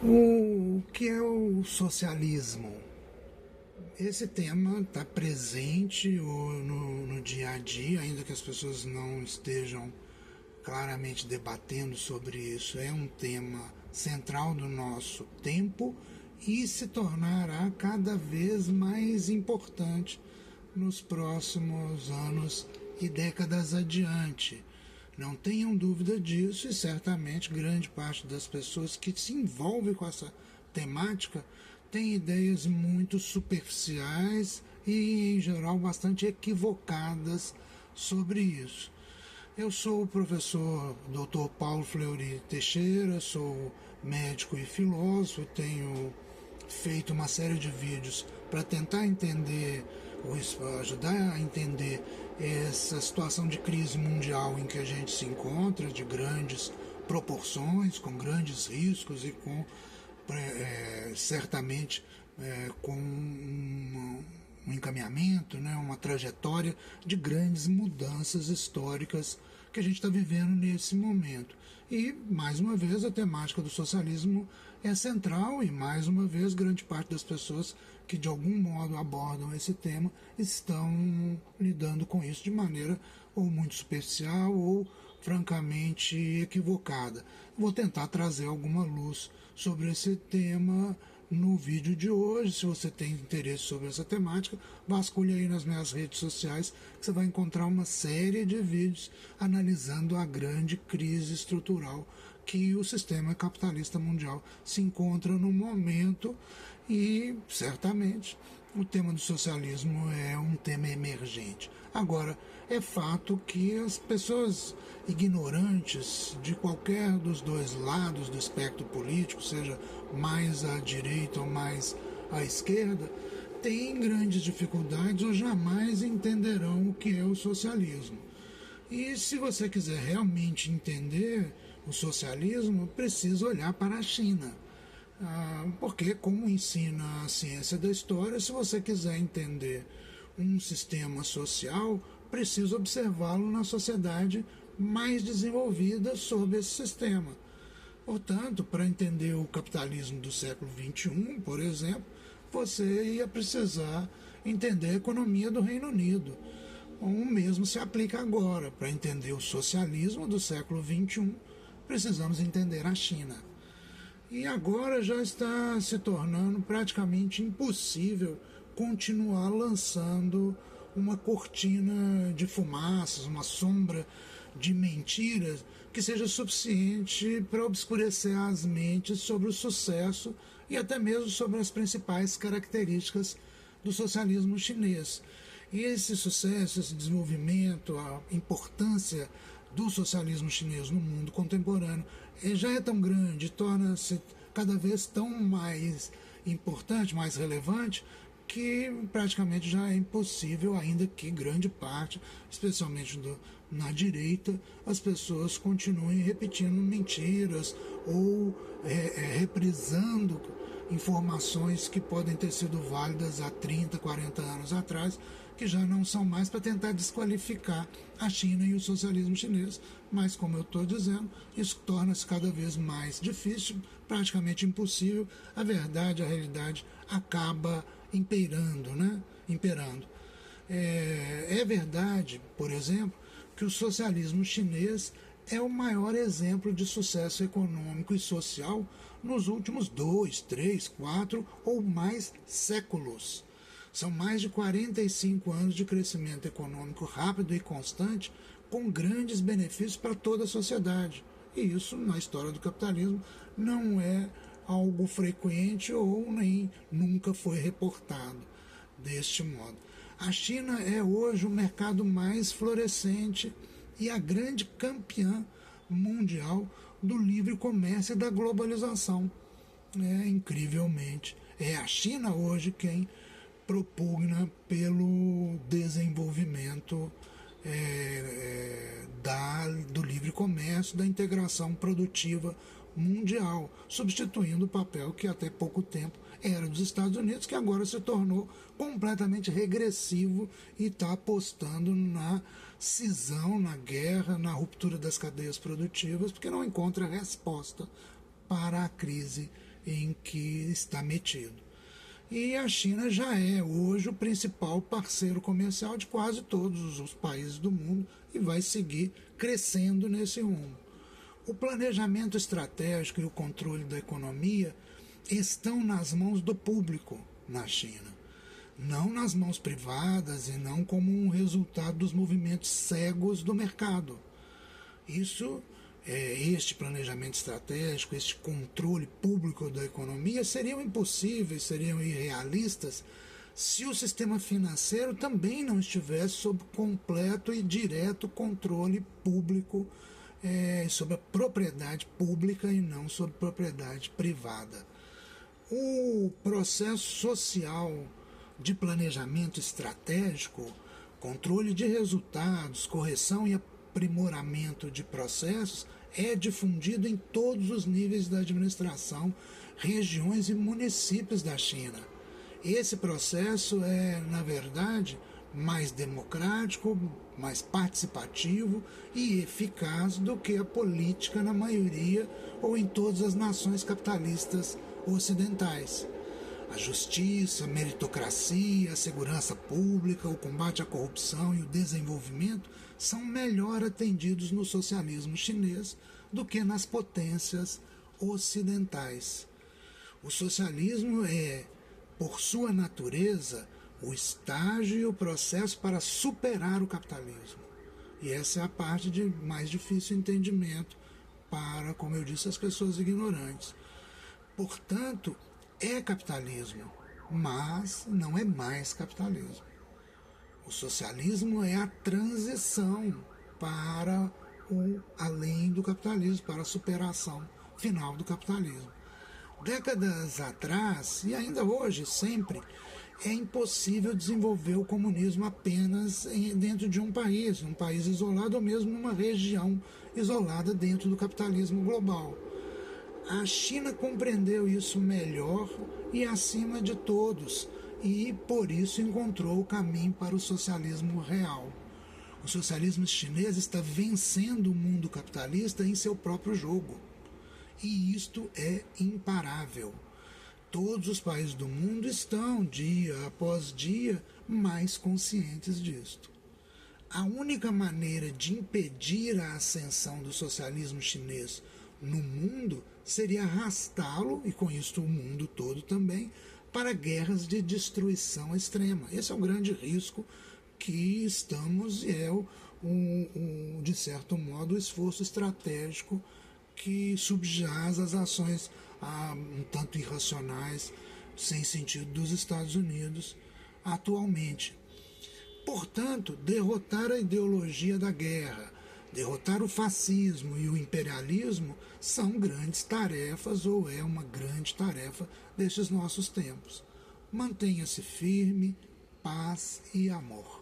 O que é o socialismo? Esse tema está presente no dia a dia, ainda que as pessoas não estejam claramente debatendo sobre isso. É um tema central do nosso tempo e se tornará cada vez mais importante nos próximos anos e décadas adiante. Não tenham dúvida disso, e certamente grande parte das pessoas que se envolvem com essa temática tem ideias muito superficiais e, em geral, bastante equivocadas sobre isso. Eu sou o professor Dr. Paulo Fleury Teixeira, sou médico e filósofo, tenho feito uma série de vídeos para tentar entender, ou ajudar a entender essa situação de crise mundial em que a gente se encontra, de grandes proporções, com grandes riscos e com certamente com um encaminhamento, né, uma trajetória de grandes mudanças históricas que a gente está vivendo nesse momento. E, mais uma vez, a temática do socialismo é central e, mais uma vez, grande parte das pessoas que, de algum modo, abordam esse tema estão lidando com isso de maneira ou muito superficial ou francamente equivocada. Vou tentar trazer alguma luz sobre esse tema no vídeo de hoje. Se você tem interesse sobre essa temática, vasculhe aí nas minhas redes sociais que você vai encontrar uma série de vídeos analisando a grande crise estrutural que o sistema capitalista mundial se encontra no momento e, certamente, o tema do socialismo é um tema emergente. Agora, é fato que as pessoas ignorantes de qualquer dos dois lados do espectro político, seja mais à direita ou mais à esquerda, têm grandes dificuldades ou jamais entenderão o que é o socialismo. E se você quiser realmente entender o socialismo, precisa olhar para a China. Porque, como ensina a ciência da história, se você quiser entender um sistema social, precisa observá-lo na sociedade mais desenvolvida sob esse sistema. Portanto, para entender o capitalismo do século XXI, por exemplo, você ia precisar entender a economia do Reino Unido. O mesmo se aplica agora. Para entender o socialismo do século XXI, precisamos entender a China. E agora já está se tornando praticamente impossível continuar lançando uma cortina de fumaças, uma sombra de mentiras que seja suficiente para obscurecer as mentes sobre o sucesso e até mesmo sobre as principais características do socialismo chinês. E esse sucesso, esse desenvolvimento, a importância do socialismo chinês no mundo contemporâneo já é tão grande, torna-se cada vez tão mais importante, mais relevante, que praticamente já é impossível, ainda que grande parte, especialmente na direita, as pessoas continuem repetindo mentiras ou reprisando informações que podem ter sido válidas há 30, 40 anos atrás, que já não são mais para tentar desqualificar a China e o socialismo chinês. Mas, como eu estou dizendo, isso torna-se cada vez mais difícil, praticamente impossível. A verdade, a realidade acaba imperando, né? Imperando. É verdade, por exemplo, que o socialismo chinês é o maior exemplo de sucesso econômico e social nos últimos 2, 3, 4 ou mais séculos. São mais de 45 anos de crescimento econômico rápido e constante, com grandes benefícios para toda a sociedade. E isso, na história do capitalismo, não é algo frequente ou nem nunca foi reportado deste modo. A China é hoje o mercado mais florescente e a grande campeã mundial do livre comércio e da globalização. Incrivelmente, é a China hoje quem propugna pelo desenvolvimento do livre comércio, da integração produtiva mundial, substituindo o papel que até pouco tempo era dos Estados Unidos, que agora se tornou completamente regressivo e está apostando na cisão, na guerra, na ruptura das cadeias produtivas, porque não encontra resposta para a crise em que está metido. E a China já é hoje o principal parceiro comercial de quase todos os países do mundo e vai seguir crescendo nesse rumo. O planejamento estratégico e o controle da economia estão nas mãos do público na China, não nas mãos privadas e não como um resultado dos movimentos cegos do mercado. Este planejamento estratégico, este controle público da economia seriam impossíveis, seriam irrealistas se o sistema financeiro também não estivesse sob completo e direto controle público, sobre a propriedade pública e não sobre propriedade privada. O processo social de planejamento estratégico, controle de resultados, correção e aprimoramento de processos é difundido em todos os níveis da administração, regiões e municípios da China. Esse processo é, na verdade, mais democrático, mais participativo e eficaz do que a política na maioria ou em todas as nações capitalistas ocidentais. A justiça, a meritocracia, a segurança pública, o combate à corrupção e o desenvolvimento são melhor atendidos no socialismo chinês do que nas potências ocidentais. O socialismo é, por sua natureza, o estágio e o processo para superar o capitalismo. E essa é a parte de mais difícil entendimento para, como eu disse, as pessoas ignorantes. Portanto, é capitalismo, mas não é mais capitalismo. O socialismo é a transição para o além do capitalismo, para a superação final do capitalismo. Décadas atrás, e ainda hoje, sempre, é impossível desenvolver o comunismo apenas dentro de um país isolado ou mesmo numa região isolada dentro do capitalismo global. A China compreendeu isso melhor e acima de todos, e por isso encontrou o caminho para o socialismo real. O socialismo chinês está vencendo o mundo capitalista em seu próprio jogo. E isto é imparável. Todos os países do mundo estão, dia após dia, mais conscientes disto. A única maneira de impedir a ascensão do socialismo chinês no mundo seria arrastá-lo, e com isso o mundo todo também, para guerras de destruição extrema. Esse é o grande risco que estamos e é, de certo modo, o esforço estratégico que subjaz as ações um tanto irracionais, sem sentido, dos Estados Unidos atualmente. Portanto, derrotar a ideologia da guerra, derrotar o fascismo e o imperialismo são grandes tarefas, ou é uma grande tarefa destes nossos tempos. Mantenha-se firme, paz e amor.